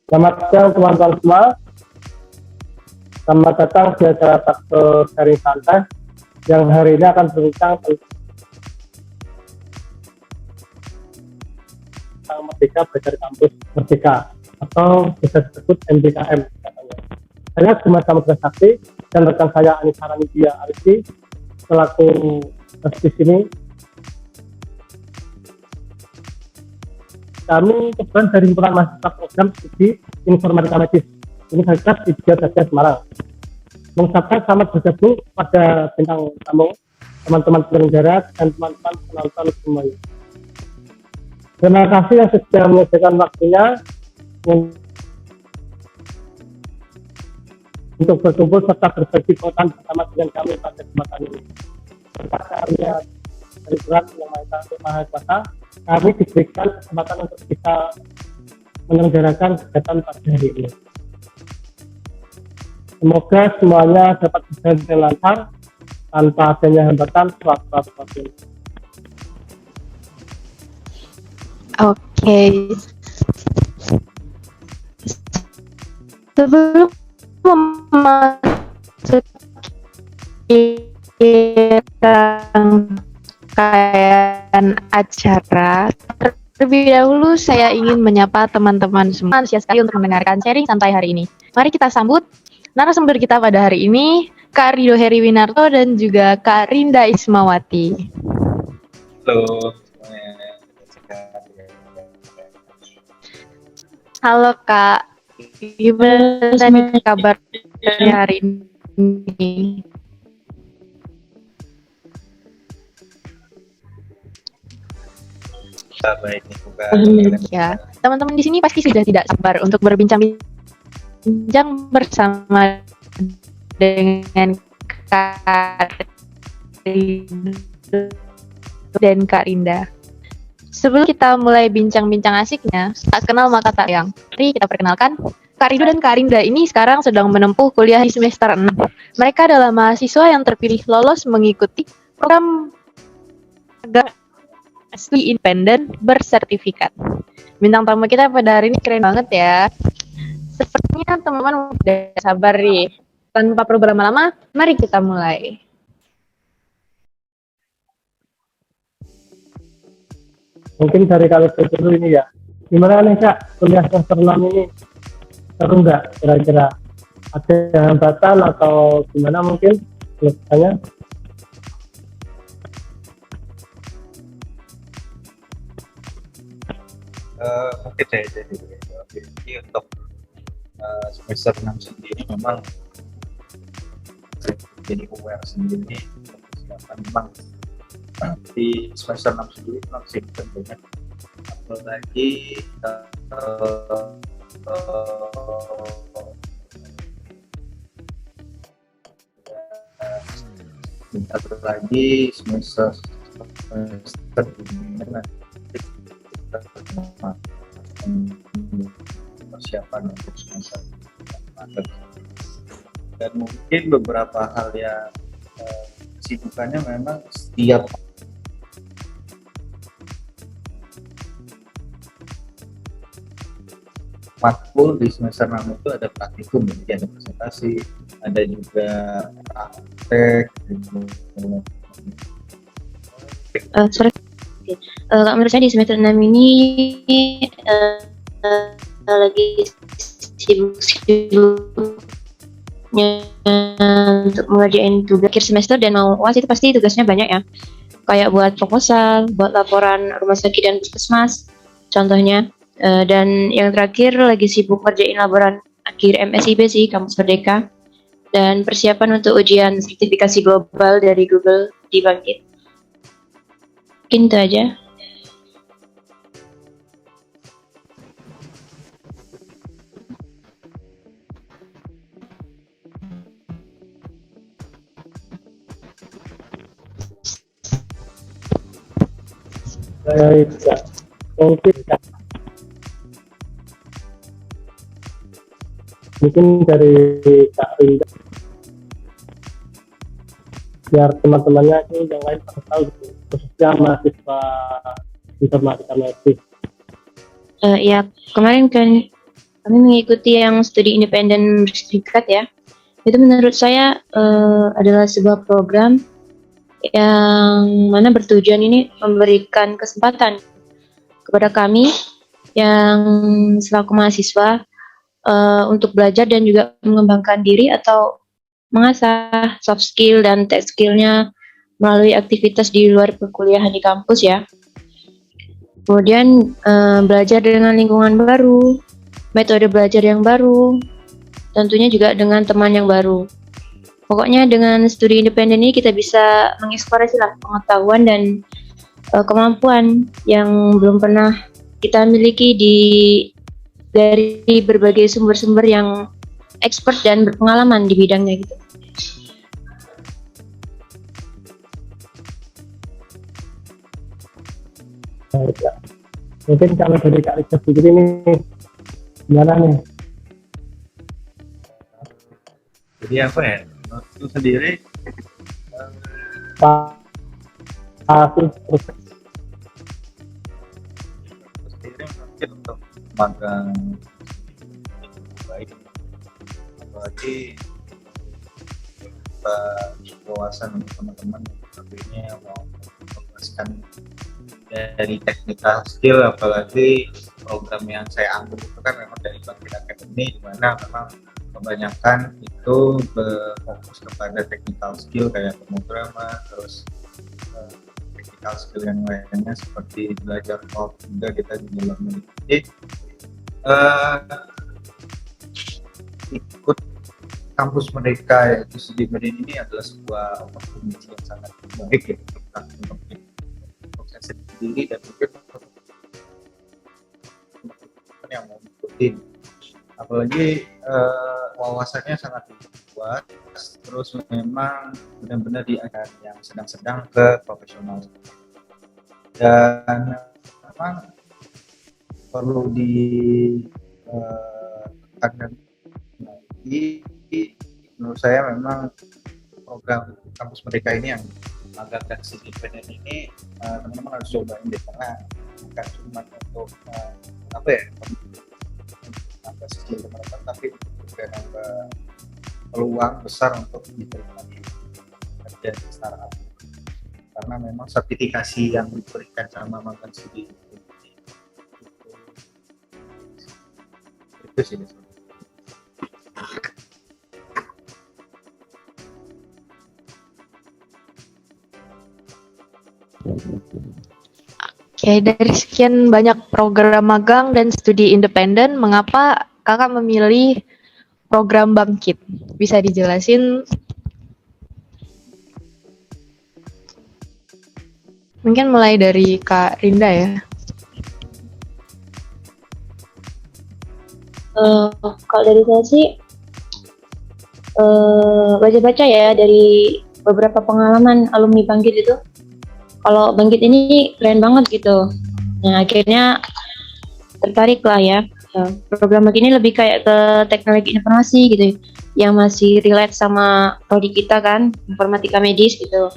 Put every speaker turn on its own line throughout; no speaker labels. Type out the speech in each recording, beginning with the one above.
Selamat siang teman-teman semua. Selamat datang di acara Sabtu Sharing Santai yang hari ini akan berbincang tentang Merdeka Belajar Kampus Merdeka atau bisa disebut MBKM katanya. Saya Cuma Samudra Sakti dan rekan saya Anissa Ranidia Arifki selaku host di sini. Kami kebetulan dari himpunan mahasiswa program studi informatika medis Universitas Widya Gajah Semarang. Mengucapkan selamat bergabung pada bintang tamu, teman-teman penyelenggara dan teman-teman penonton semuanya. Terima kasih yang sudah menyediakan waktunya untuk berkumpul serta berbagi pengetahuan bersama dengan kami pada kesempatan ini. Serta karya dari Tuhan yang Maha Kuasa, kami diberikan kesempatan untuk bisa menyelenggarakan kegiatan pada hari ini. Semoga semuanya dapat berjalan dengan lancar tanpa adanya hambatan suatu waktu.
Oke. Sebelum memasuki rangkaian acara, terlebih dahulu saya ingin menyapa teman-teman semua antusias sekali untuk mendengarkan sharing santai hari ini. Mari kita sambut narasumber kita pada hari ini, Kak Rido Heriwinarto dan juga Kak Rinda Ismawati.
Halo.
Halo Kak, gimana nih kabarnya hari ini?
Baik nih juga.
Ya, teman-teman di sini pasti sudah tidak sabar untuk berbincang bersama dengan Kak Rido dan Kak Rinda. Sebelum kita mulai bincang-bincang asiknya, tak kenal maka tak sayang. Mari kita perkenalkan, Kak Rido dan Kak Rinda ini sekarang sedang menempuh kuliah di semester 6. Mereka adalah mahasiswa yang terpilih lolos mengikuti program studi independen bersertifikat. Bintang tamu kita pada hari ini keren banget ya. Sepertinya teman-teman udah sabar nih. Tanpa program lama, mari kita mulai.
Mungkin dari kalau dulu ini ya, gimana nih Kak, kuliah semester 6 ini seru nggak kira-kira? Ada hambatan atau gimana mungkin biasanya?
Mungkin saya jadi untuk semester 6 sendiri memang jadi aware sendiri untuk persiapan memang di semester 6 sendiri masih banyak, apalagi bentar lagi semester dimana kita persiapan untuk semester dan mungkin beberapa hal yang kesibukannya memang setiap matkul di semester 6 itu ada praktikum, jadi ada presentasi, ada juga praktek.
Menurut saya di semester 6 ini lagi sibuk-sibuknya untuk mengerjain tugas akhir semester, dan mau UAS itu pasti tugasnya banyak ya, kayak buat proposal, buat laporan rumah sakit dan puskesmas contohnya. Dan yang terakhir lagi sibuk ngerjain laporan akhir MSIB sih, Kampus Merdeka, dan persiapan untuk ujian sertifikasi global dari Google di Bangkit. Mungkin itu aja.
Baik, ya. Mungkin dari Kak Rinda biar teman-temannya itu yang lain pada tahu gitu, khususnya mahasiswa informatika medis.
Ya kemarin kan kami mengikuti yang studi independen bersertifikat ya. Itu menurut saya adalah sebuah program yang mana bertujuan ini memberikan kesempatan kepada kami yang selaku mahasiswa untuk belajar dan juga mengembangkan diri atau mengasah soft skill dan tech skillnya melalui aktivitas di luar perkuliahan di kampus ya. Kemudian belajar dengan lingkungan baru, metode belajar yang baru, tentunya juga dengan teman yang baru. Pokoknya dengan studi independen ini kita bisa mengeksplorasi lah pengetahuan dan kemampuan yang belum pernah kita miliki dari berbagai sumber-sumber yang expert dan berpengalaman di bidangnya gitu.
Baik, Kak. Mungkin kalau dari Kak Rika sendiri ini gimana nih?
Jadi apa ya? Menurutku sendiri
Pak terus
sendiri mungkin untuk magang baik, apalagi wawasan untuk teman-teman tentunya mau meluaskan dari technical skill, apalagi program yang saya ambil itu kan memang dari Bangkit Academy, di mana memang kebanyakan itu berfokus kepada technical skill kayak pemrograman, terus technical skill yang lainnya seperti belajar code, juga kita juga memiliki ikut kampus mereka yaitu studi Medin ini adalah sebuah opportunity yang sangat baik ya untuk saya sendiri dan mungkin untuk yang mau ikutin, apalagi wawasannya sangat luas, terus memang benar-benar diajar yang sedang-sedang ke profesional, dan memang perlu ditekankan lagi. Menurut saya memang program kampus mereka ini yang magang dan studi independen ini teman-teman harus cobain deh, karena bukan cuma untuk apa ya, nambah skill teman-teman, tapi juga nambah peluang besar untuk diterima di kerja di startup, karena memang sertifikasi yang diberikan sama magang studi itu sih.
Oke, dari sekian banyak program magang dan studi independen, mengapa kakak memilih program Bangkit? Bisa dijelasin? Mungkin mulai dari Kak Rinda ya.
Kalau dari saya sih baca-baca ya dari beberapa pengalaman alumni Bangkit itu, kalau Bangkit ini keren banget gitu. Nah akhirnya tertarik lah ya. Program Bangkit ini lebih kayak ke teknologi informasi gitu, yang masih relate sama prodi kita kan, informatika medis gitu.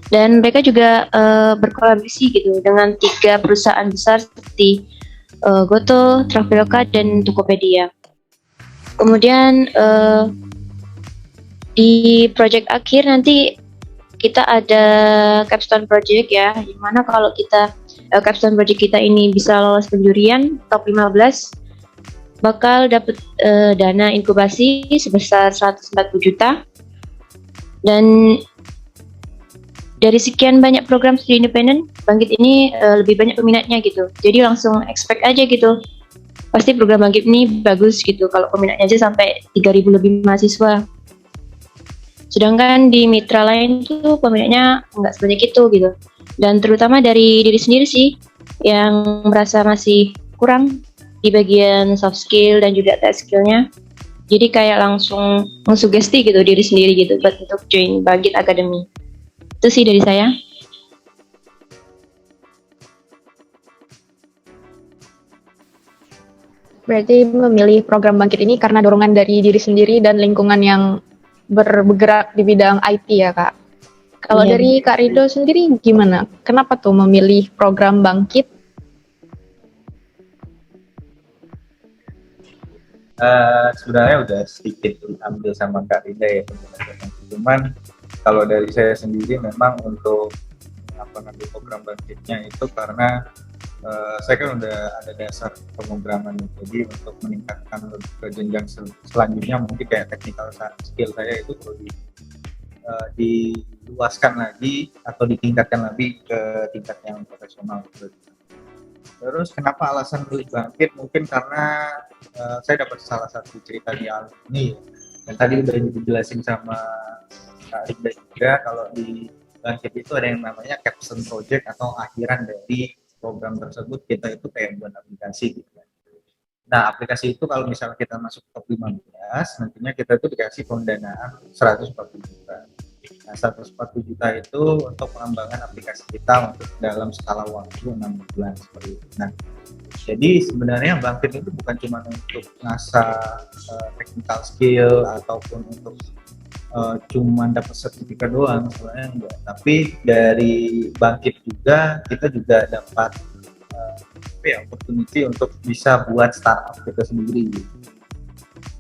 Dan mereka juga berkolaborasi gitu dengan 3 perusahaan besar seperti Goto, Traveloka, dan Tokopedia. Kemudian di project akhir nanti kita ada capstone project ya, dimana kalau kita capstone project kita ini bisa lolos penjurian top 15, bakal dapat dana inkubasi sebesar 140 juta. Dan dari sekian banyak program studi independen, Bangkit ini lebih banyak peminatnya gitu. Jadi langsung expect aja gitu, pasti program Bangkit ini bagus gitu kalau peminatnya aja sampai 3.000 lebih mahasiswa. Sedangkan di mitra lain tuh peminatnya nggak sebanyak itu gitu. Dan terutama dari diri sendiri sih yang merasa masih kurang di bagian soft skill dan juga tech skillnya. Jadi kayak langsung mensugesti gitu diri sendiri gitu buat untuk join Bangkit Academy. Itu sih dari saya.
Berarti memilih program Bangkit ini karena dorongan dari diri sendiri dan lingkungan yang bergerak di bidang IT ya Kak. Kalau
Iya.
dari Kak Rido sendiri gimana? Kenapa tuh memilih program Bangkit?
Sebenarnya udah sedikit diambil sama Kak Rinda ya penjelasannya. Cuman kalau dari saya sendiri memang untuk ngambil program bangkitnya itu karena saya kan udah ada dasar pemrograman, jadi untuk meningkatkan ke jenjang selanjutnya mungkin kayak technical skill saya itu perlu diluaskan lagi atau ditingkatkan lagi ke tingkat yang profesional. Terus kenapa alasan pilih bangkit? Mungkin karena saya dapat salah satu cerita di alumni dan tadi udah dijelasin sama Kak Rinda juga kalau di bangkit itu ada yang namanya capstone project atau akhiran dari program tersebut. Kita itu kayak buat aplikasi gitu. Nah, aplikasi itu kalau misalnya kita masuk top 15, nantinya kita itu dikasih pendanaan 140 juta. Nah, 140 juta itu untuk pengembangan aplikasi kita untuk dalam skala waktu 6 bulan seperti itu. Nah, jadi sebenarnya bangkit itu bukan cuma untuk ngasah technical skill ataupun untuk cuman dapat sertifikat doang, sebenarnya enggak. Tapi dari bangkit juga kita juga dapat opportunity untuk bisa buat startup kita sendiri.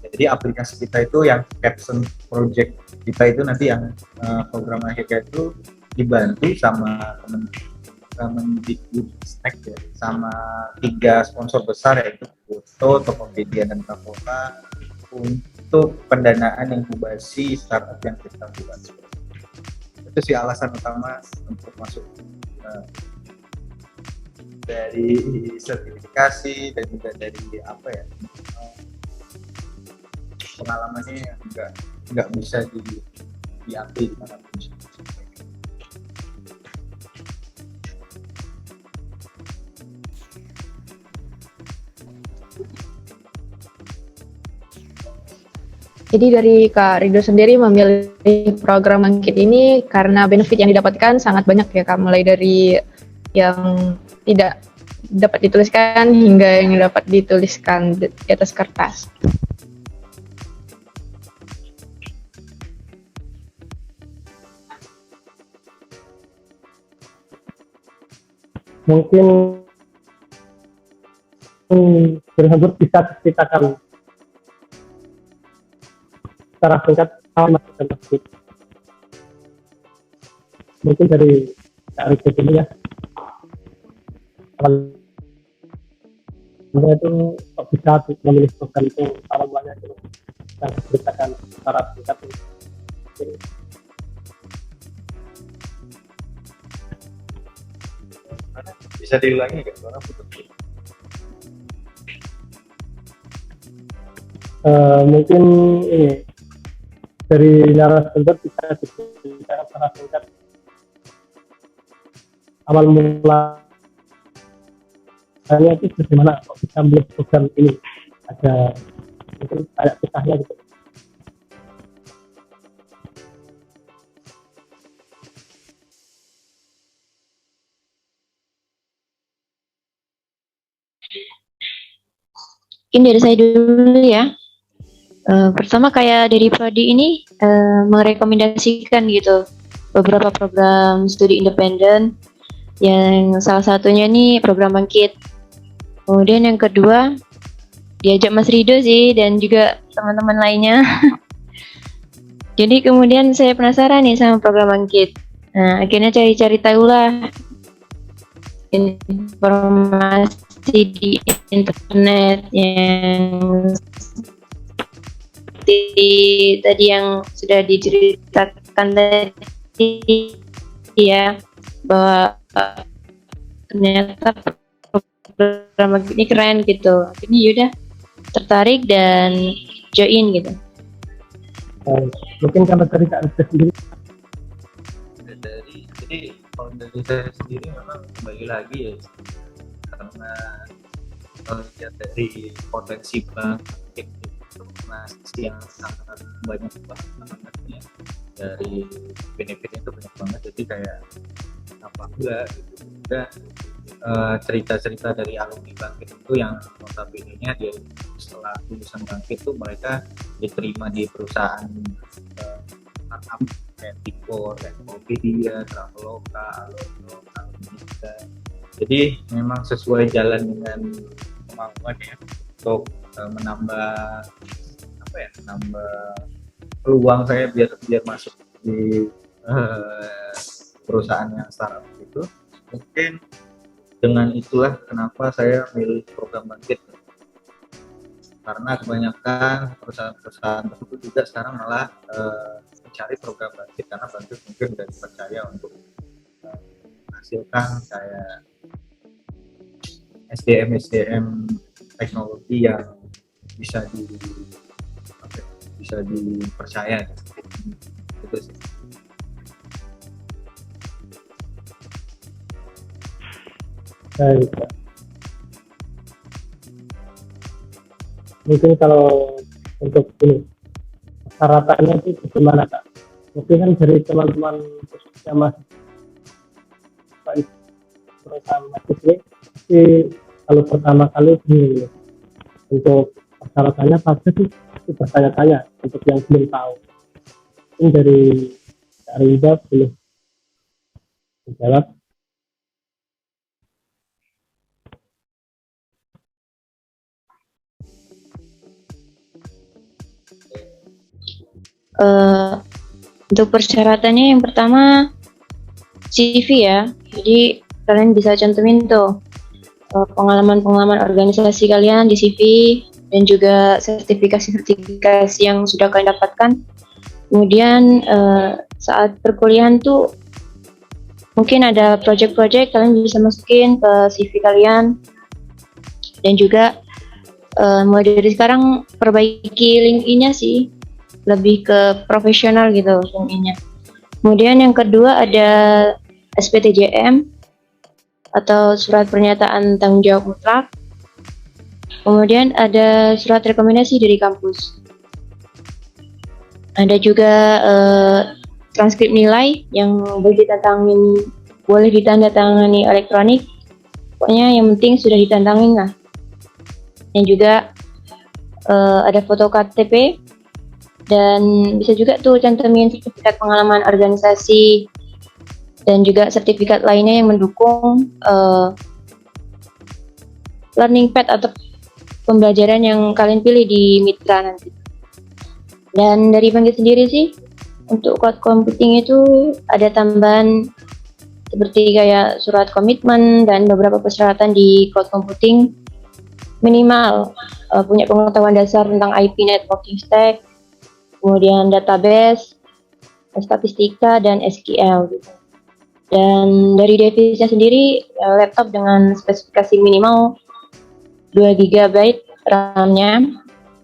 Jadi aplikasi kita itu yang capstone project kita itu nanti yang program akhirnya itu dibantu sama Kemendikbudristek ya, sama 3 sponsor besar yaitu Foto, Tokopedia dan Traveloka untuk pendanaan inkubasi startup yang kita buat. Itu sih alasan utama untuk masuk dari sertifikasi dan juga dari pengalamannya yang nggak bisa diambil di mana pun.
Jadi dari Kak Rido sendiri memilih program Bangkit ini karena benefit yang didapatkan sangat banyak ya Kak, mulai dari yang tidak dapat dituliskan hingga yang dapat dituliskan di atas kertas.
Mungkin Berhambur bisa diceritakan secara singkat apa maksudnya tersebut. Mungkin dari Kak Rido dulu ya. Awalnya itu kok bisa memilih program itu, awalnya itu yang diceritakan secara singkat ini.
Bisa diulangi nggak? Suara putus.
Mungkin ini dari narasumber bisa diceritakan secara singkat awal mulanya itu bagaimana kok bisa memilih program ini, ada mungkin kayak kisahnya gitu.
Mungkin dari saya dulu ya. Pertama kayak dari prodi ini merekomendasikan gitu beberapa program studi independen, yang salah satunya nih program Bangkit. Kemudian yang kedua diajak Mas Rido sih dan juga teman-teman lainnya. Jadi kemudian saya penasaran nih sama program Bangkit. Nah, akhirnya cari-cari tahulah informasi di internet yang seperti tadi yang sudah diceritakan tadi ya, bahwa ternyata program ini keren gitu. Ini yaudah tertarik dan join gitu.
Mungkin kalau dari Kak Rido sendiri.
Jadi kalau dari saya sendiri memang kembali lagi ya, karena kalau lihat dari potensi bangkit masih yang sangat banyak banget ya, dari benefitnya itu banyak banget, jadi kayak apa enggak gitu. Dan cerita-cerita dari alumni Bangkit itu yang notabene-nya dia setelah lulusan Bangkit itu mereka diterima di perusahaan startup kayak Tikor, kayak Tokopedia, Traveloka, Alodo, Alumni. Jadi memang sesuai jalan dengan kemauan ya untuk menambah apa ya, menambah peluang saya biar masuk di perusahaan yang startup itu. Mungkin dengan itulah kenapa saya milih program Bangkit, karena kebanyakan perusahaan-perusahaan tersebut juga sekarang malah mencari program Bangkit, karena Bangkit mungkin sudah dipercaya untuk menghasilkan kayak SDM teknologi yang bisa dipercaya gitu sih.
Baik, Kak. Mungkin kalau untuk ini persyaratannya itu bagaimana, Kak? Mungkin kan dari teman-teman khususnya Mas Pak perusahaan mahasiswa pasti kalau pertama kali ini untuk persyaratannya pasti itu bertanya-tanya untuk yang belum tahu. Ini dari Kak Rinda boleh menjawab.
Untuk persyaratannya yang pertama CV ya. Jadi kalian bisa cantumin tuh pengalaman-pengalaman organisasi kalian di CV dan juga sertifikasi-sertifikasi yang sudah kalian dapatkan. Kemudian saat perkuliahan tuh mungkin ada project-project kalian bisa masukin ke CV kalian, dan juga mulai dari sekarang perbaiki LinkedIn-nya sih, lebih ke profesional gitu LinkedIn-nya. Kemudian yang kedua ada SPTJM atau surat pernyataan tanggung jawab mutlak. Kemudian ada surat rekomendasi dari kampus. Ada juga transkrip nilai yang boleh ditandatangani elektronik. Pokoknya yang penting sudah ditantangin lah. Dan juga ada foto KTP, dan bisa juga tuh cantumin sertifikat pengalaman organisasi dan juga sertifikat lainnya yang mendukung learning path atau pembelajaran yang kalian pilih di mitra nanti. Dan dari Bangkit sendiri sih, untuk cloud computing itu ada tambahan seperti kayak surat komitmen dan beberapa persyaratan di cloud computing. Minimal punya pengetahuan dasar tentang IP networking stack, kemudian database, statistika, dan SQL gitu. Dan dari device-nya sendiri, laptop dengan spesifikasi minimal 2 GB RAM-nya,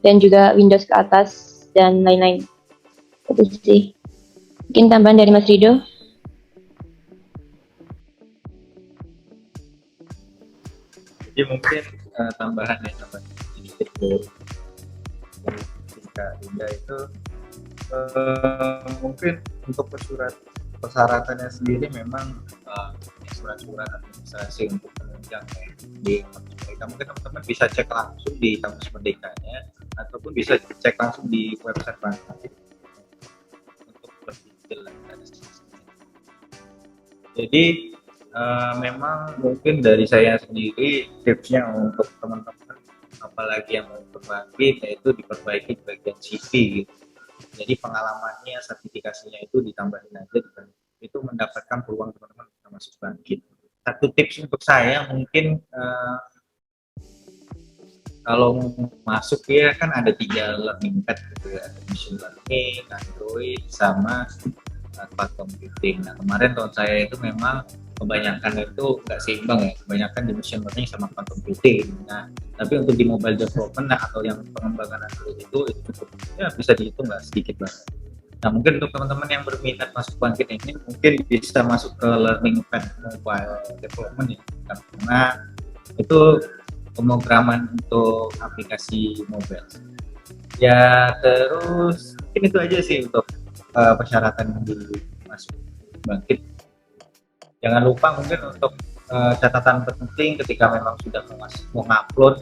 dan juga Windows ke atas, dan lain-lain. Itu sih. Mungkin tambahan dari Mas Rido.
Jadi mungkin tambahan sedikit dari Kak Dinda itu, mungkin untuk persyaratannya sendiri memang surat-surat administrasi untuk penunjang di kampus Merdeka. Mungkin teman-teman bisa cek langsung di kampus Merdekanya ataupun bisa cek langsung di website Bangkit untuk lebih jelas. Jadi memang mungkin dari saya sendiri tipsnya untuk teman-teman apalagi yang mau berbagi, yaitu diperbaiki di bagian CV gitu. Jadi pengalamannya, sertifikasinya itu ditambahin aja, itu mendapatkan peluang teman-teman bisa masuk Bangkit. Satu tips untuk saya mungkin kalau masuk ya kan ada 3 learning path gitu ya, ada machine learning, Android, sama cloud computing. Nah kemarin tahun saya itu memang kebanyakan itu nggak seimbang ya, kebanyakan di machine learning sama cloud computing. Nah tapi untuk di mobile development atau yang pengembangan Android itu cukup ya bisa dihitung nggak sedikit banget. Nah mungkin untuk teman-teman yang berminat masuk Bangkit ini mungkin bisa masuk ke learning path mobile development ya, karena itu pemrograman untuk aplikasi mobile. Ya terus mungkin itu aja sih untuk persyaratan yang masuk Bangkit. Jangan lupa mungkin untuk catatan penting ketika memang sudah mau ngupload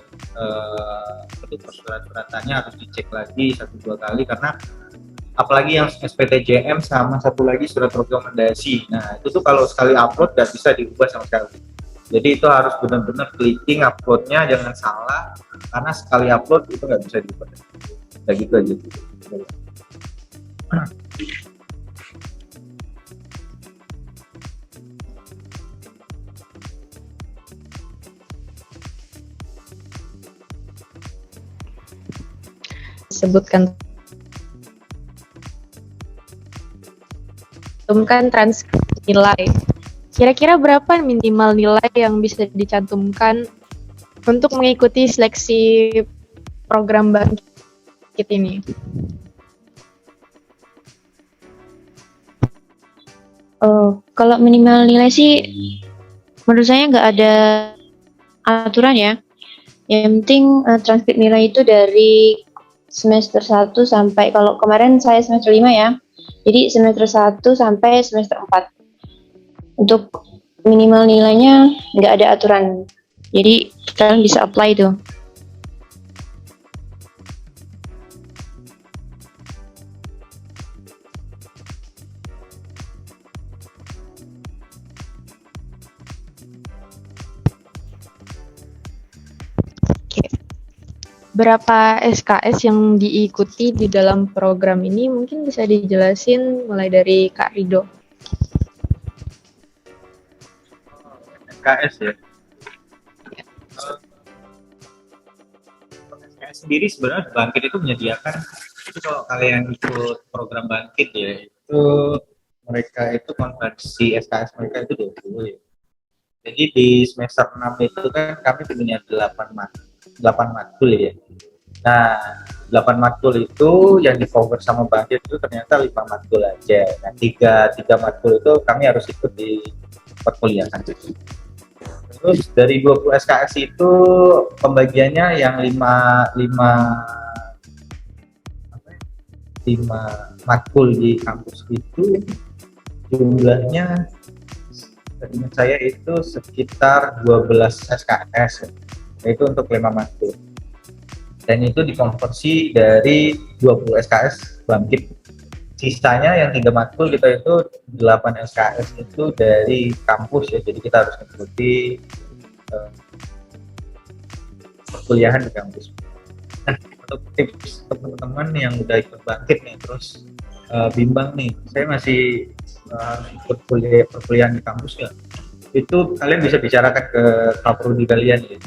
surat-suratannya harus dicek lagi 1-2 kali, karena apalagi yang SPTJM sama satu lagi surat rekomendasi. Nah itu tuh kalau sekali upload nggak bisa diubah sama sekali. Jadi itu harus benar-benar teliti uploadnya, jangan salah, karena sekali upload itu nggak bisa diubah. Kayak gitu aja.
Sebutkan transkrip nilai. Kira-kira berapa minimal nilai yang bisa dicantumkan untuk mengikuti seleksi program Bangkit ini?
Kalau minimal nilai sih menurut saya nggak ada aturan ya. Yang penting transkrip nilai itu dari semester 1 sampai, kalau kemarin saya semester 5 ya. Jadi semester 1 sampai semester 4. Untuk minimal nilainya nggak ada aturan. Jadi kalian bisa apply tuh.
Berapa SKS yang diikuti di dalam program ini? Mungkin bisa dijelasin mulai dari Kak Rido.
SKS ya. SKS sendiri sebenarnya Bangkit itu menyediakan, itu kalau kalian ikut program Bangkit ya, itu mereka itu konversi SKS mereka itu 20 ya. Jadi di semester 6 itu kan kami punya 8 matkul ya. Nah, 8 matkul itu yang di cover sama Bangkit itu ternyata 5 matkul aja. Nah, 3 matkul itu kami harus ikut di perkuliahan. Terus dari 20 SKS itu pembagiannya yang 5 matkul di kampus itu jumlahnya ingat saya itu sekitar 12 SKS, yaitu untuk 5 matkul. Dan itu dikonversi dari 20 SKS Bangkit. Sisanya yang 3 matkul kita itu 8 SKS itu dari kampus ya, jadi kita harus mengikuti perkuliahan di kampus. Nah, untuk tips teman-teman yang udah ikut Bangkit nih, terus bimbang nih, saya masih ikut perkuliahan di kampus ya, itu kalian bisa bicarakan ke kaprodi kalian ya.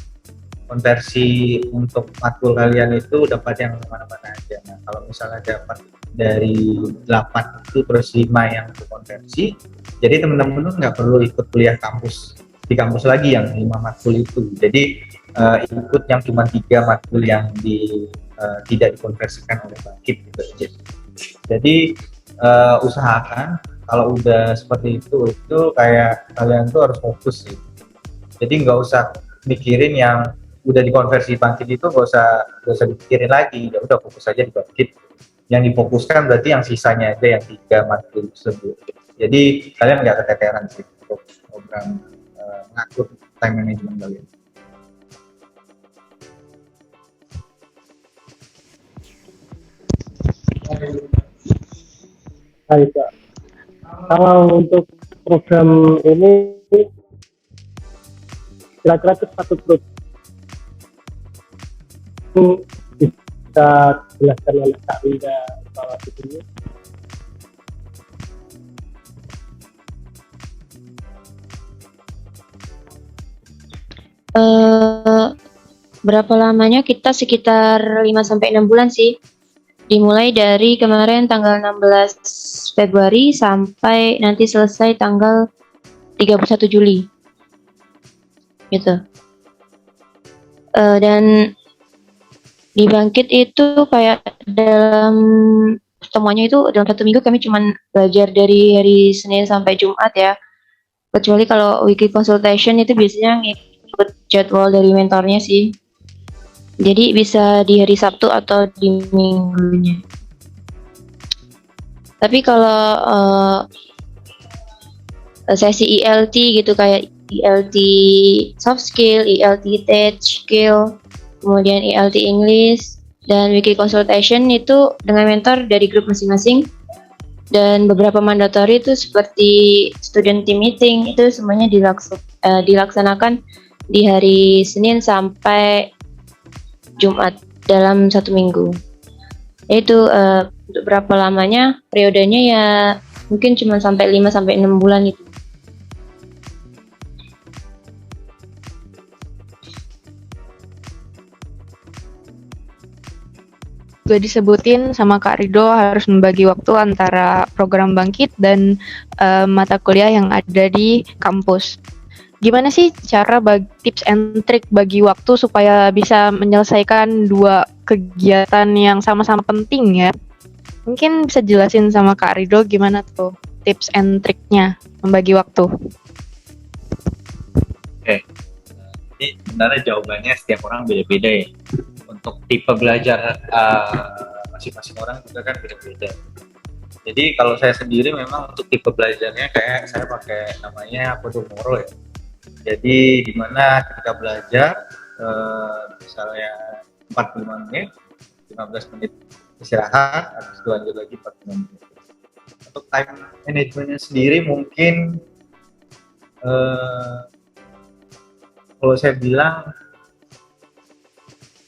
Konversi untuk matkul kalian itu dapat yang mana-mana aja. Nah, kalau misalnya dapat dari 8 itu terus 5 yang untuk konversi, jadi teman-teman nggak perlu ikut kuliah di kampus lagi yang 5 matkul itu. Jadi ikut yang cuma 3 matkul yang tidak dikonversikan oleh Bangkit gitu aja. Jadi usahakan kalau udah seperti itu kayak kalian tuh harus fokus sih. Jadi nggak usah mikirin yang udah dikonversi Bangkit itu, nggak usah dipikirin lagi, ya udah fokus aja di Bangkit. Yang difokuskan berarti yang sisanya aja, yang 3 matkul tersebut. Jadi kalian nggak keteteran sih untuk program mengatur time management kalian.
Baik, Kak. Kalau untuk program ini kira-kira itu satu grup, bisa jelaskan oleh Kak Winda bahwa ini
berapa lamanya? Kita sekitar 5-6 bulan sih. Dimulai dari kemarin tanggal 16 Februari sampai nanti selesai tanggal 31 Juli. Gitu. Dan di Bangkit itu kayak dalam pertemuannya itu dalam 1 minggu kami cuma belajar dari hari Senin sampai Jumat ya. Kecuali kalau weekly consultation itu biasanya ngikut jadwal dari mentornya sih. Jadi bisa di hari Sabtu atau di minggunya. Tapi kalau sesi ELT gitu kayak ELT soft skill, ELT tech skill, kemudian ELT English, dan weekly consultation itu dengan mentor dari grup masing-masing. Dan beberapa mandatory itu seperti student team meeting itu semuanya di Laksuk. dilaksanakan di hari Senin sampai Jumat dalam 1 minggu. Itu untuk berapa lamanya, periodenya ya mungkin cuma sampai 5 sampai 6 bulan itu.
Juga disebutin sama Kak Rido harus membagi waktu antara program Bangkit dan mata kuliah yang ada di kampus. Gimana sih cara tips and trick bagi waktu supaya bisa menyelesaikan dua kegiatan yang sama-sama penting ya? Mungkin bisa jelasin sama Kak Rido gimana tuh tips and triknya membagi waktu.
Ini sebenarnya jawabannya setiap orang beda-beda ya. Untuk tipe belajar masing-masing orang juga kan beda-beda. Jadi kalau saya sendiri memang untuk tipe belajarnya kayak saya pakai namanya Pomodoro ya. Jadi dimana ketika belajar misalnya 45 menit, 15 menit istirahat, habis itu lanjut lagi 45 menit. Untuk time managementnya sendiri mungkin kalau saya bilang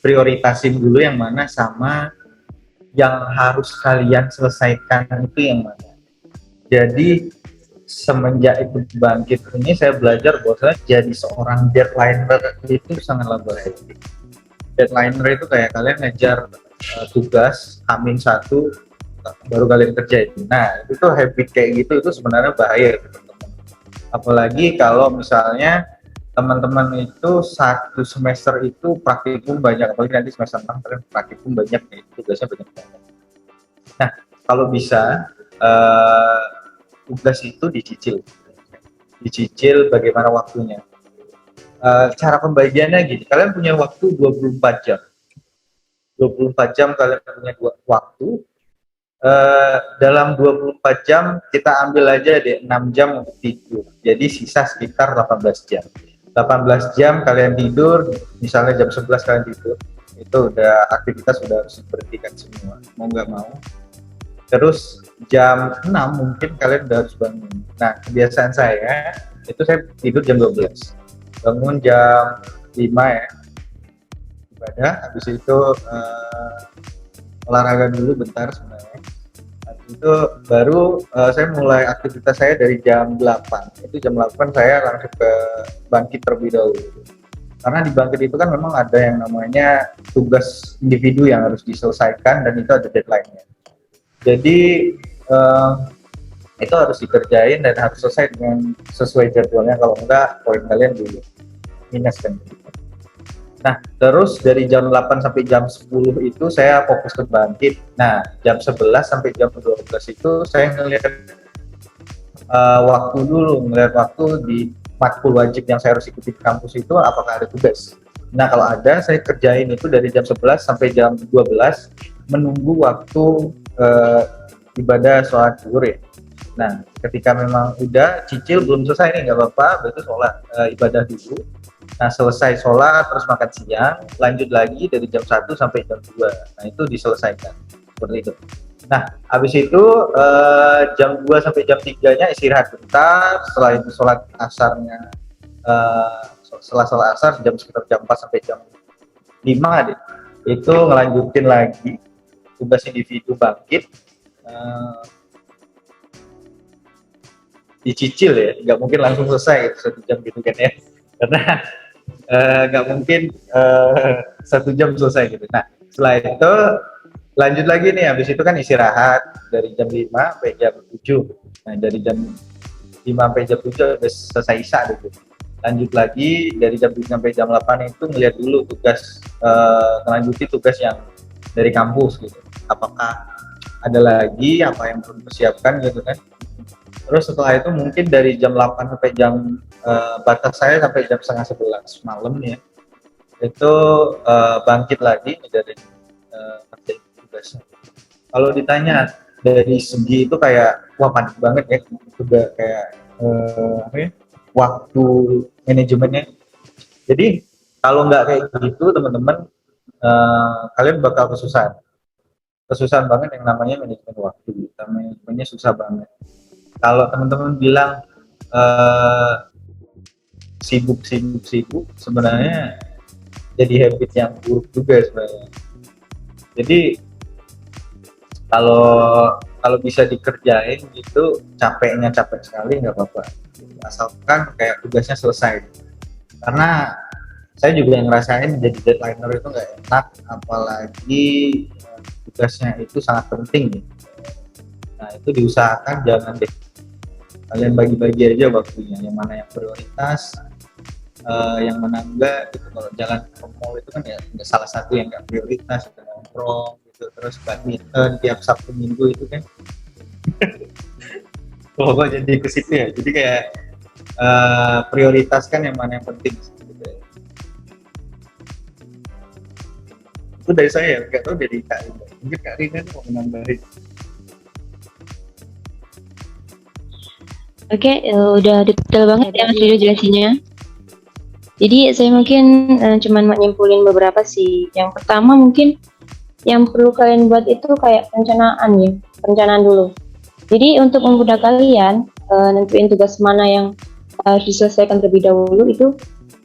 prioritasin dulu yang mana sama yang harus kalian selesaikan itu yang mana. Jadi semenjak itu Bangkit ini saya belajar bahwa jadi seorang deadlineer itu sangatlah bahaya. Deadlineer itu kayak kalian ngejar tugas H-1 baru kalian kerjain. Nah itu tuh habit kayak gitu itu sebenarnya bahaya teman-teman. Apalagi kalau misalnya teman-teman itu satu semester itu praktikum banyak, apalagi nanti semester 6 kalian praktikum banyak ya, tugasnya banyak banget. Nah kalau bisa tugas itu dicicil bagaimana waktunya. Cara pembagiannya gini, kalian punya waktu 24 jam 24 jam kalian punya waktu. Dalam 24 jam kita ambil aja deh 6 jam untuk tidur, jadi sisa sekitar 18 jam 18 jam kalian tidur, misalnya jam 11 kalian tidur, itu udah aktivitas udah harus diberhentikan semua, mau nggak mau. Terus jam 6 mungkin kalian udah harus bangun. Nah kebiasaan saya itu saya tidur jam 12, bangun jam 5 ya, ibadah, habis itu olahraga dulu bentar sebenarnya. Habis itu baru saya mulai aktivitas saya dari jam 8. Itu jam 8 saya langsung ke Bangkit terlebih dahulu. Karena di Bangkit itu kan memang ada yang namanya tugas individu yang harus diselesaikan dan itu ada deadline-nya. Jadi itu harus dikerjain dan harus selesai dengan sesuai jadwalnya, kalau enggak poin kalian di minus kan. Nah terus dari jam 8 sampai jam 10 itu saya fokus ke Bangkit. Nah jam 11 sampai jam 12 itu saya ngelihat waktu dulu, ngelihat waktu di matkul wajib yang saya harus ikuti di kampus itu apakah ada tugas. Nah kalau ada saya kerjain itu dari jam 11 sampai jam 12 menunggu waktu ibadah sholat zuhur ya. Nah ketika memang udah cicil belum selesai nih nggak apa-apa, berarti sholat ibadah dulu. Nah selesai sholat terus makan siang, lanjut lagi dari jam 1 sampai jam 2. Nah itu diselesaikan seperti itu. Nah habis itu jam 2 sampai jam 3 nya istirahat bentar, setelah itu sholat asarnya setelah sholat asar sekitar jam 4 sampai jam 5 deh, itu ngelanjutin lagi tugas individu Bangkit. Dicicil ya, nggak mungkin langsung selesai 1 jam gitu kan ya, karena nggak mungkin 1 jam selesai gitu. Nah setelah itu lanjut lagi nih, habis itu kan istirahat dari jam 5 sampai jam 7. Nah dari jam 5 sampai jam 7 udah selesai isya gitu. Lanjut lagi dari jam 7 sampai jam 8 itu ngeliat dulu tugas, melanjuti tugas yang dari kampus gitu, apakah ada lagi apa yang perlu dipersiapkan gitu kan. Terus setelah itu mungkin dari jam 8 sampai jam batas saya sampai jam setengah 11 malam ya, itu Bangkit lagi dari tugasnya. Kalau ditanya dari segi itu kayak wah panik banget ya, udah kayak waktu manajemennya. Jadi kalau nggak kayak gitu teman-teman, kalian bakal kesusahan banget yang namanya manajemen waktu. Manajemennya susah banget. Kalau teman-teman bilang sibuk sebenarnya jadi habit yang buruk juga sebenarnya. Jadi kalau bisa dikerjain gitu, capeknya capek sekali nggak apa-apa, asalkan kayak tugasnya selesai. Karena saya juga yang ngerasain jadi deadliner itu nggak enak, apalagi tugasnya itu sangat penting gitu. Nah itu diusahakan jangan deh, kalian bagi-bagi aja waktunya, yang mana yang prioritas, yang mana enggak gitu. Kalau jalan ke mall itu kan ya salah satu yang nggak prioritas, itu nongkrong gitu, terus badminton tiap Sabtu Minggu itu kan. Kok jadi ke situ ya, jadi kayak prioritaskan yang mana yang penting gitu ya. Itu dari saya, nggak tahu dari Kak Rina, mungkin Kak Rina mau menambahin.
Oke, udah detail banget ya Mas Ridho jelasinnya. Jadi saya mungkin cuman mau nyimpulin beberapa sih. Yang pertama mungkin yang perlu kalian buat itu kayak perencanaan dulu. Jadi untuk memudahkan kalian nentuin tugas mana yang harus diselesaikan terlebih dahulu, itu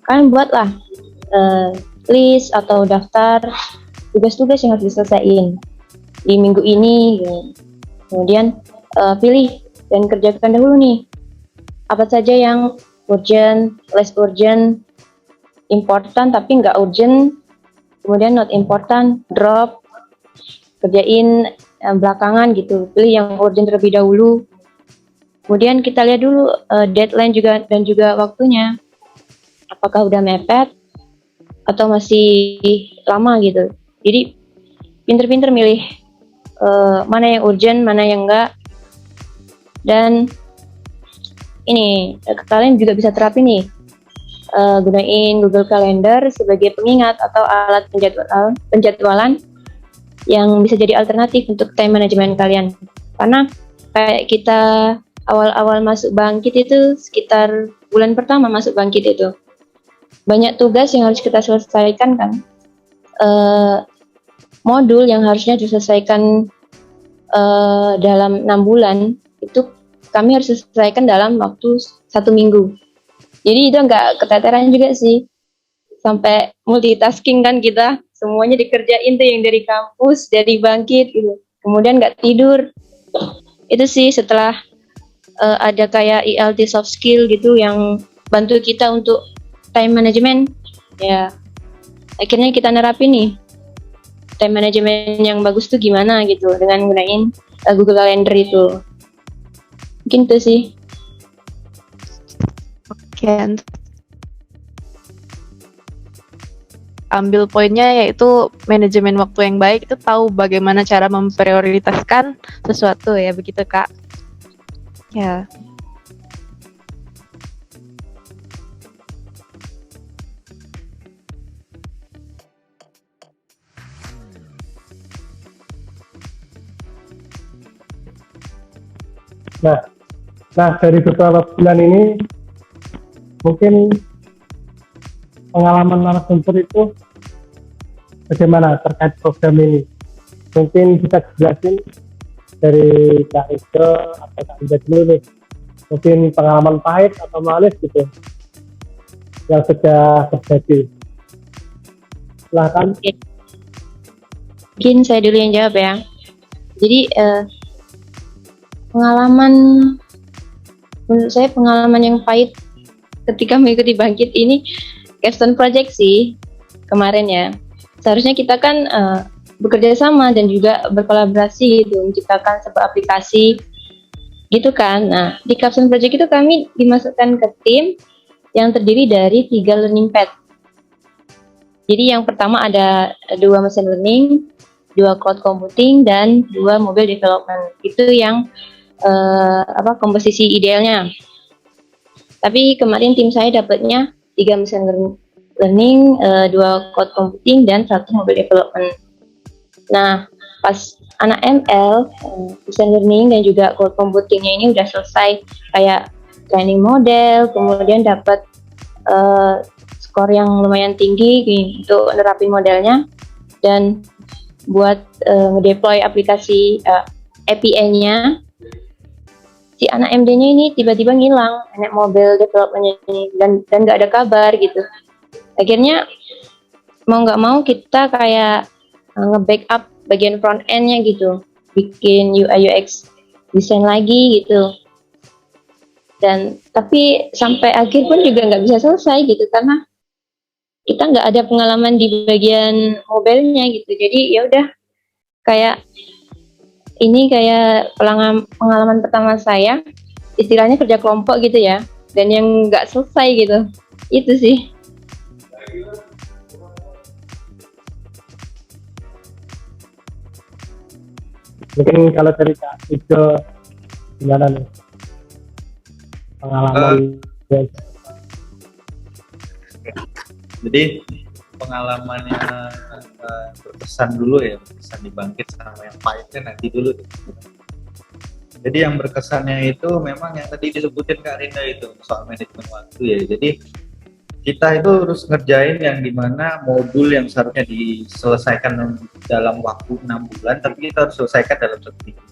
kalian buatlah list atau daftar tugas-tugas yang harus diselesaikan di minggu ini gitu. Kemudian pilih dan kerjakan dahulu nih apa saja yang urgent, less urgent, important tapi nggak urgent, kemudian not important, drop, kerjain belakangan gitu. Pilih yang urgent terlebih dahulu. Kemudian kita lihat dulu deadline juga dan juga waktunya, apakah udah mepet atau masih lama gitu. Jadi pinter-pinter milih mana yang urgent, mana yang enggak. Dan ini kalian juga bisa terapin nih, gunain Google Calendar sebagai pengingat atau alat penjadwalan yang bisa jadi alternatif untuk time management kalian. Karena kayak kita awal-awal masuk bangkit itu, sekitar bulan pertama masuk bangkit itu, banyak tugas yang harus kita selesaikan kan. Modul yang harusnya diselesaikan dalam 6 bulan itu kami harus selesaikan dalam waktu 1 minggu. Jadi itu nggak keteteran juga sih, sampai multitasking kan kita, semuanya dikerjain tuh yang dari kampus, dari bangkit gitu. Kemudian nggak tidur. Itu sih setelah ada kayak ILT soft skill gitu yang bantu kita untuk time management. Ya, akhirnya kita nerapin nih time management yang bagus tuh gimana gitu dengan gunain Google Calendar itu. Mungkin itu sih.
Oke, ambil poinnya yaitu manajemen waktu yang baik itu tahu bagaimana cara memprioritaskan sesuatu ya, begitu Kak. Ya.
Nah, dari beberapa bulan ini mungkin pengalaman narasumber itu bagaimana terkait program ini? Mungkin bisa dijelasin dari Kak Ida atau Kak Ida dulu nih. Mungkin pengalaman pahit atau manis gitu yang sudah terjadi. Silakan.
Mungkin saya dulu yang jawab ya. Jadi pengalaman, menurut saya pengalaman yang pahit ketika mengikuti bangkit ini capstone project sih kemarin ya. Seharusnya kita kan bekerja sama dan juga berkolaborasi gitu, menciptakan sebuah aplikasi gitu kan. Nah, di capstone project itu kami dimasukkan ke tim yang terdiri dari 3 learning path. Jadi yang pertama ada 2 machine learning, 2 cloud computing, dan 2 mobile development. Itu yang komposisi idealnya. Tapi kemarin tim saya dapatnya 3 machine learning, 2 cloud computing, dan 1 mobile development. Nah, pas anak ML, machine learning dan juga cloud computingnya ini udah selesai kayak training model, kemudian dapat skor yang lumayan tinggi untuk nerapin modelnya dan buat ngedeploy aplikasi API-nya. si anak MD-nya ini tiba-tiba ngilang, anak mobile development-nya ini, dan nggak ada kabar gitu. Akhirnya mau nggak mau kita kayak nge-backup bagian front end-nya gitu, bikin UI UX desain lagi gitu. Dan tapi sampai akhir pun juga nggak bisa selesai gitu karena kita nggak ada pengalaman di bagian mobilenya gitu. Jadi ya udah, kayak ini kayak pengalaman pertama saya, istilahnya kerja kelompok gitu ya, dan yang nggak selesai gitu. Itu sih.
Mungkin kalau dari Kak Ijo gimana nih pengalaman
Jadi pengalamannya berkesan dulu ya, berkesan di Bangkit, sama yang pahitnya nanti dulu. Jadi yang berkesannya itu memang yang tadi disebutin Kak Rinda itu soal manajemen waktu ya. Jadi kita itu harus ngerjain yang dimana modul yang seharusnya diselesaikan dalam waktu 6 bulan, tapi kita harus selesaikan dalam 1 minggu.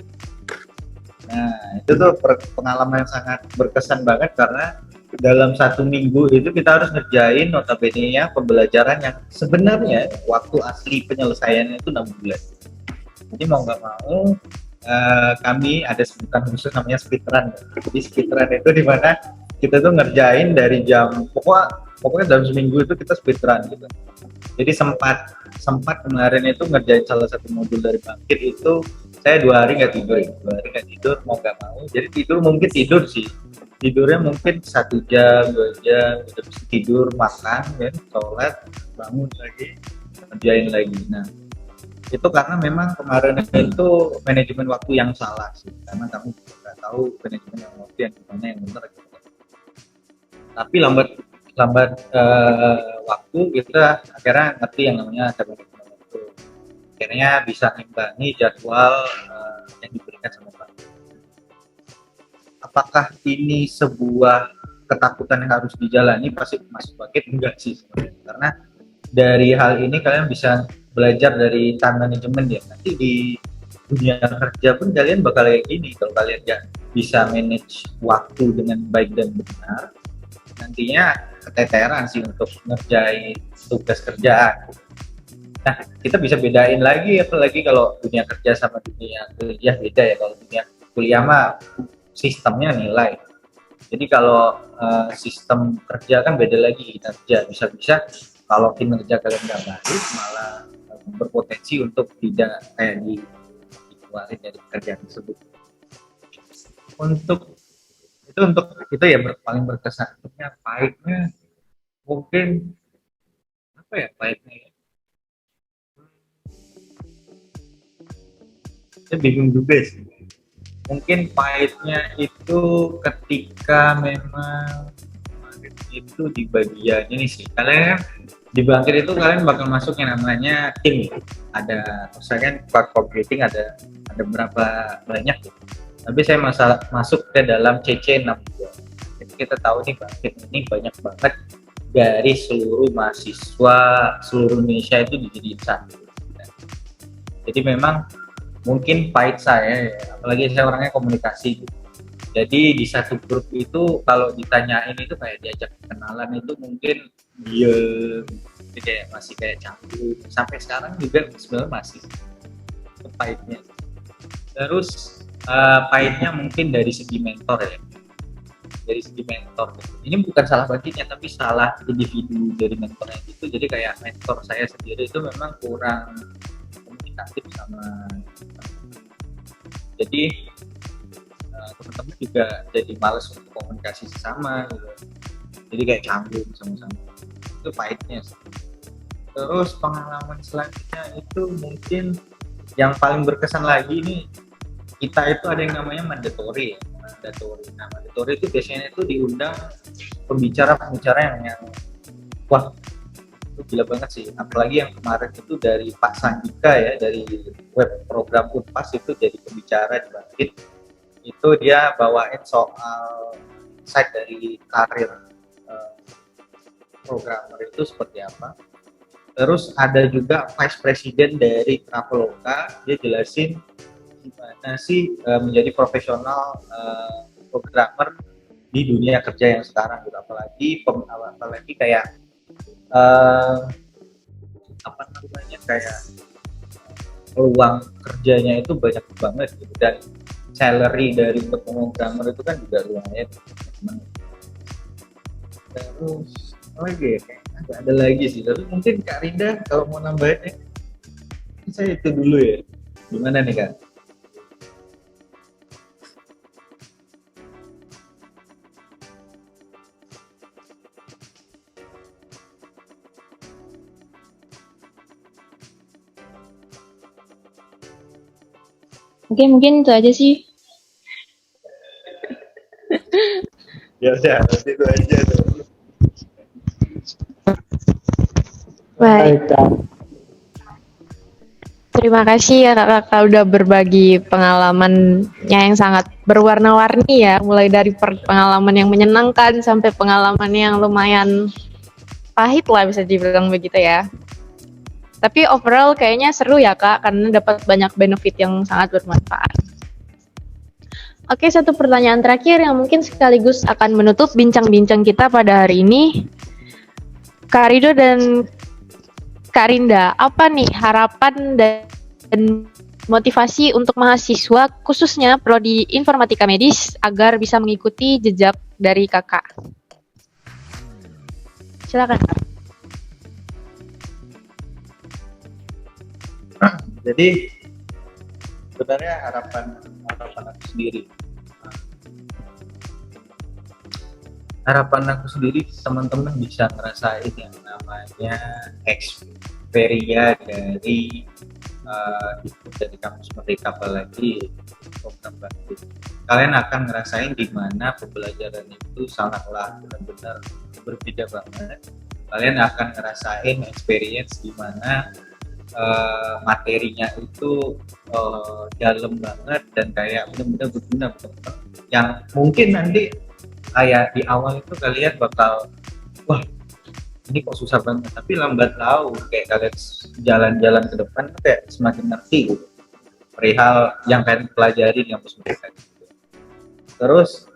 Nah itu tuh pengalaman yang sangat berkesan banget karena dalam 1 minggu itu kita harus ngerjain notabene-nya pembelajaran yang sebenarnya waktu asli penyelesaiannya itu 6 bulan. Jadi mau nggak mau kami ada sebutan khusus namanya speedrun. Jadi speedrun itu di mana kita tuh ngerjain dari jam pokoknya dalam seminggu itu kita speedrun gitu. Jadi sempat kemarin itu ngerjain salah satu modul dari Bangkit itu saya 2 hari nggak tidur ya. 2 hari nggak tidur mau nggak mau. Jadi tidur sih. Tidurnya mungkin 1 jam, 2 jam, udah bisa tidur, makan, ya, sholat, bangun lagi, kerjain lagi. Nah, itu karena memang kemarin itu manajemen waktu yang salah sih, karena kamu nggak tahu manajemen waktu yang gimana yang benar gitu. Tapi lambat waktu kita akhirnya ngerti yang namanya ada manajemen waktu. Akhirnya bisa imbangi jadwal yang diberikan sama Pak. Apakah ini sebuah ketakutan yang harus dijalani? Pasti masuk Bangkit enggak sih sebenarnya. Karena dari hal ini kalian bisa belajar dari time management ya. Nanti di dunia kerja pun kalian bakal kayak gini. Kalau kalian nggak bisa manage waktu dengan baik dan benar, nantinya keteteran sih untuk ngerjain tugas kerjaan. Nah, kita bisa bedain lagi, apalagi kalau dunia kerja sama dunia kuliah beda ya. Kalau dunia kuliah mah sistemnya nilai. Jadi kalau sistem kerja kan beda lagi. Kerja bisa-bisa kalau kinerja kalian nggak baik malah berpotensi untuk tidak kayak dikeluarin dari pekerjaan tersebut. Untuk itu ya paling berkesan. Untuknya pahitnya mungkin apa ya pahitnya ya? Saya bingung juga sih. Mungkin pahitnya itu ketika memang itu di bagian ini sih, kalian di Bangkit itu kalian bakal masuk yang namanya tim. Ada misalkan part computing ada berapa banyak gitu. Tapi saya masuk ke dalam CC 62. Jadi kita tahu nih Bangkit ini banyak banget dari seluruh mahasiswa seluruh Indonesia itu dijadiin satu. Jadi memang mungkin pahit saya ya, apalagi saya orangnya komunikasi gitu. Jadi di satu grup itu kalau ditanyain itu kayak diajak kenalan itu mungkin diem, kayak masih kayak canggung. Sampai sekarang juga sebenarnya masih itu pahitnya. Terus pahitnya mungkin dari segi mentor ya, dari segi mentor. Ini bukan salah Bangkitnya tapi salah individu dari mentornya itu. Jadi kayak mentor saya sendiri itu memang kurang komunikatif sama, jadi teman-teman juga jadi males untuk komunikasi sesama gitu. Jadi kayak canggung sama-sama, itu pahitnya sih. Terus pengalaman selanjutnya itu mungkin yang paling berkesan lagi nih, kita itu ada yang namanya mandatory ya. Nah mandatory itu biasanya itu diundang pembicara yang wah itu gila banget sih, apalagi yang kemarin itu dari Pak Sandika ya, dari web program Unpas itu jadi pembicara di Bangkit. Itu dia bawain soal insight dari karir programmer itu seperti apa. Terus ada juga Vice President dari Traveloka, dia jelasin gimana sih menjadi profesional programmer di dunia kerja yang sekarang gitu. Apalagi kayak eh, apa namanya, kayak peluang kerjanya itu banyak banget gitu, dan salary dari untuk pemrogramer itu kan juga lumayan. Terus apa lagi ya, kayak ada lagi sih, tapi mungkin Kak Rinda kalau mau nambahin ya, saya itu dulu ya, gimana nih Kak?
Oke, mungkin itu aja sih.
Ya udah, itu aja tuh.
Baik,
Baik, Kak.
terima kasih ya kakak udah berbagi pengalamannya yang sangat berwarna-warni ya, mulai dari pengalaman yang menyenangkan sampai pengalaman yang lumayan pahit lah bisa dibilang begitu ya. Tapi overall kayaknya seru ya kak, karena dapat banyak benefit yang sangat bermanfaat. Oke, satu pertanyaan terakhir yang mungkin sekaligus akan menutup bincang-bincang kita pada hari ini. Kak Rido dan Kak Rinda, apa nih harapan dan motivasi untuk mahasiswa khususnya prodi informatika medis agar bisa mengikuti jejak dari kakak? Silakan Kak.
Jadi sebenarnya harapan aku sendiri, teman-teman bisa ngerasain yang namanya Xperia dari dari kampus Merdeka, apalagi program baru. Kalian akan ngerasain di mana pembelajaran itu sangatlah benar-benar berbeda banget. Kalian akan ngerasain experience di mana materinya itu dalam banget dan kayak benar-benar berguna, yang mungkin nanti kayak di awal itu kalian bakal wah ini kok susah banget, tapi lambat laun kayak kalian jalan-jalan ke depan tuh kayak semakin ngerti gitu perihal yang kalian pelajari di kampus mereka gitu. Terus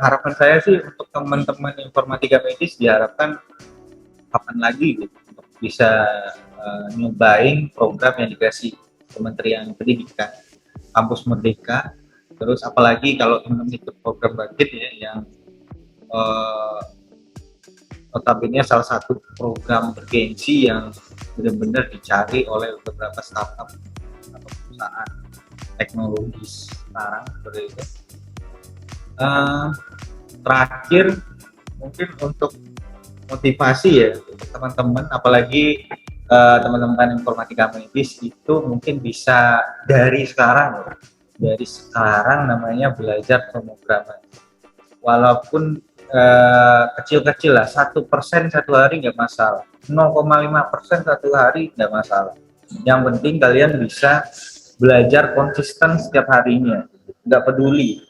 harapan saya sih untuk teman-teman informatika medis, diharapkan kapan lagi gitu untuk bisa nyobain program yang dikasih Kementerian Pendidikan, kampus Merdeka. Terus apalagi kalau teman-teman ikut program Bagit ya, yang notabene salah satu program bergengsi yang benar-benar dicari oleh beberapa startup atau perusahaan teknologi sekarang seperti itu. Terakhir mungkin untuk motivasi ya untuk teman-teman, apalagi teman-teman informatika medis itu mungkin bisa dari sekarang namanya belajar pemrograman, walaupun kecil-kecil lah, 1% satu hari nggak masalah, 0,5% satu hari nggak masalah. Yang penting kalian bisa belajar konsisten setiap harinya, nggak peduli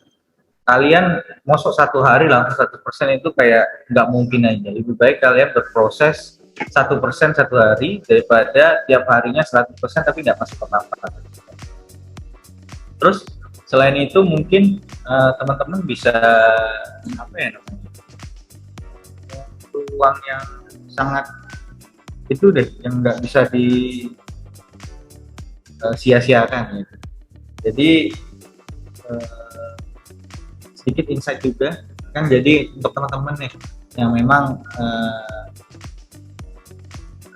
kalian masuk satu hari langsung 1% itu kayak nggak mungkin aja. Lebih baik kalian berproses 1% satu hari daripada tiap harinya 100% tapi nggak masuk apa-apa. Terus selain itu mungkin teman-teman bisa apa ya namanya, peluang yang sangat itu deh yang nggak bisa di sia-siakan gitu. Jadi sedikit insight juga kan, jadi untuk teman-teman nih yang memang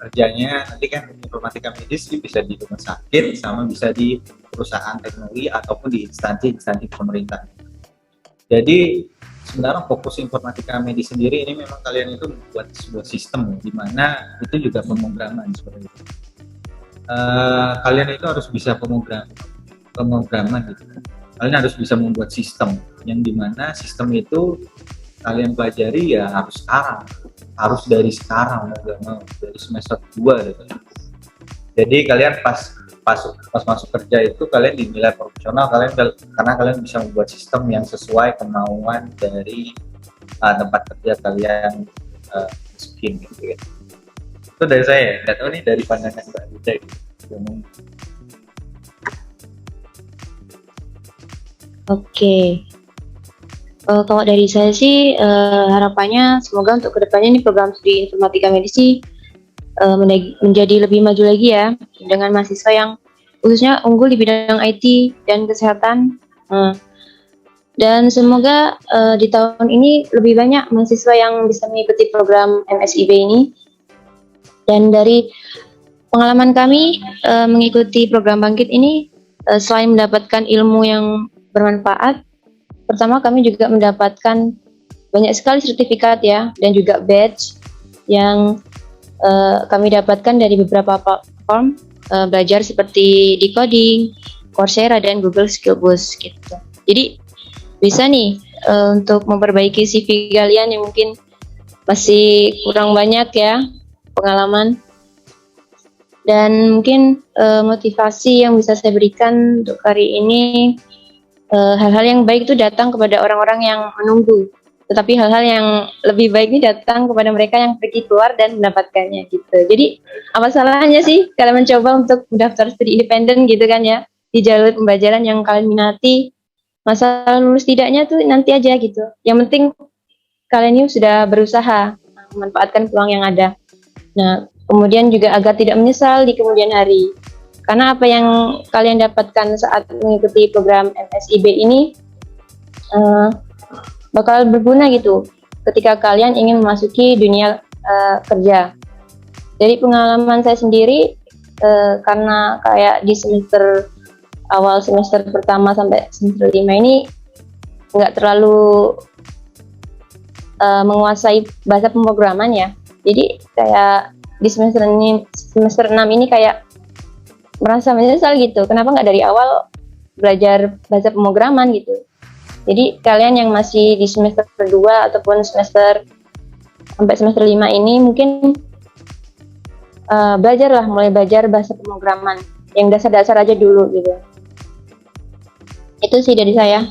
kerjanya nanti kan informatika medis bisa di rumah sakit sama bisa di perusahaan teknologi ataupun di instansi pemerintah. Jadi sebenarnya fokus informatika medis sendiri ini memang kalian itu membuat sebuah sistem di mana itu juga pemrograman seperti itu. Kalian itu harus bisa pemrograman gitu. Kalian harus bisa membuat sistem yang dimana sistem itu kalian pelajari ya harus dari sekarang, mau dari semester 2 gitu. Jadi kalian pas masuk kerja itu kalian dinilai profesional karena kalian bisa membuat sistem yang sesuai kemauan dari tempat kerja kalian masukin gitu ya. Itu dari saya, nggak tahu nih dari pandangan Mbak Lida gitu.
Oke. Kalau dari saya sih harapannya semoga untuk kedepannya ini program studi informatika medis sih menjadi lebih maju lagi ya dengan mahasiswa yang khususnya unggul di bidang IT dan kesehatan. Dan semoga di tahun ini lebih banyak mahasiswa yang bisa mengikuti program MSIB ini. Dan dari pengalaman kami mengikuti program Bangkit ini, selain mendapatkan ilmu yang bermanfaat, pertama kami juga mendapatkan banyak sekali sertifikat ya, dan juga badge yang kami dapatkan dari beberapa platform belajar seperti Decoding, Coursera, dan Google Skill Boost gitu. Jadi bisa nih untuk memperbaiki CV kalian yang mungkin masih kurang banyak ya pengalaman. Dan mungkin motivasi yang bisa saya berikan untuk hari ini, hal-hal yang baik itu datang kepada orang-orang yang menunggu, tetapi hal-hal yang lebih baik ini datang kepada mereka yang pergi keluar dan mendapatkannya gitu. Jadi apa salahnya sih kalian mencoba untuk mendaftar studi independen gitu kan ya, di jalur pembelajaran yang kalian minati. Masalah lulus tidaknya tuh nanti aja gitu. Yang penting kalian ini sudah berusaha memanfaatkan peluang yang ada. Nah, kemudian juga agar tidak menyesal di kemudian hari. Karena apa yang kalian dapatkan saat mengikuti program MSIB ini bakal berguna gitu ketika kalian ingin memasuki dunia kerja. Dari pengalaman saya sendiri, karena kayak di awal semester pertama sampai semester 5 ini nggak terlalu menguasai bahasa pemrograman ya. Jadi kayak di semester 6 ini kayak merasa menyesal gitu. Kenapa nggak dari awal belajar bahasa pemrograman gitu. Jadi kalian yang masih di semester 2 ataupun semester sampai semester 5 ini mungkin mulai belajar bahasa pemrograman yang dasar-dasar aja dulu gitu. Itu sih dari saya.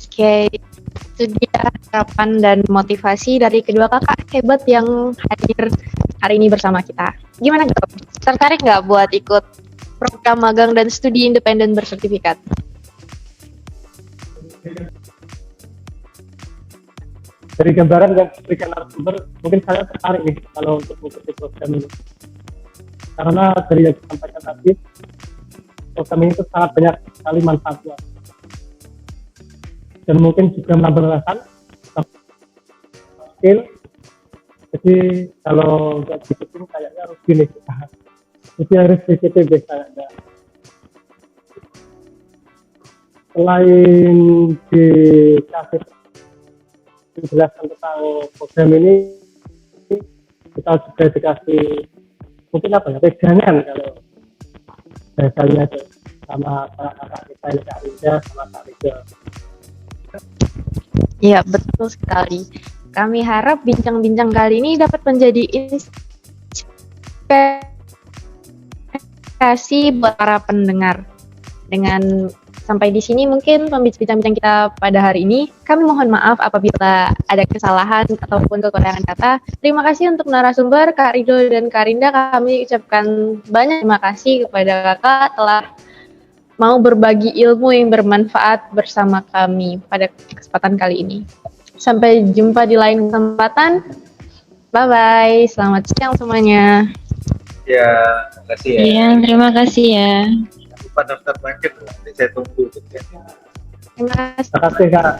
Oke, itu dia harapan dan motivasi dari kedua kakak hebat yang hadir hari ini bersama kita. Gimana Gap? Tertarik nggak buat ikut program magang dan studi independen bersertifikat?
Dari gambaran yang diberikan narasumber, mungkin saya tertarik nih kalau untuk mengikuti program ini. Karena dari yang disampaikan tadi, program ini itu sangat banyak sekali manfaatnya. Dan mungkin juga menambah wawasan, skill. Jadi kalau nggak diikutin kayaknya rugi nih. Jadi harus diikutin kayaknya. Selain dikasih penjelasan tentang program ini, kita juga dikasih mungkin pegangan kalau bahasanya sama kakak kita ini Kak Rinda sama Kak Rinda.
Iya, betul sekali. Kami harap bincang-bincang kali ini dapat menjadi inspirasi buat para pendengar. Dengan sampai di sini mungkin bincang-bincang kita pada hari ini. Kami mohon maaf apabila ada kesalahan ataupun kekurangan kata. Terima kasih untuk narasumber Kak Rido dan Kak Rinda. Kami ucapkan banyak terima kasih kepada kakak telah mau berbagi ilmu yang bermanfaat bersama kami pada kesempatan kali ini. Sampai jumpa di lain kesempatan. Bye-bye. Selamat siang semuanya.
Ya, terima kasih ya.
Iya, terima kasih ya.
Jangan lupa daftar Bangkit, nanti saya tunggu.
Terima kasih.
Terima kasih Kak.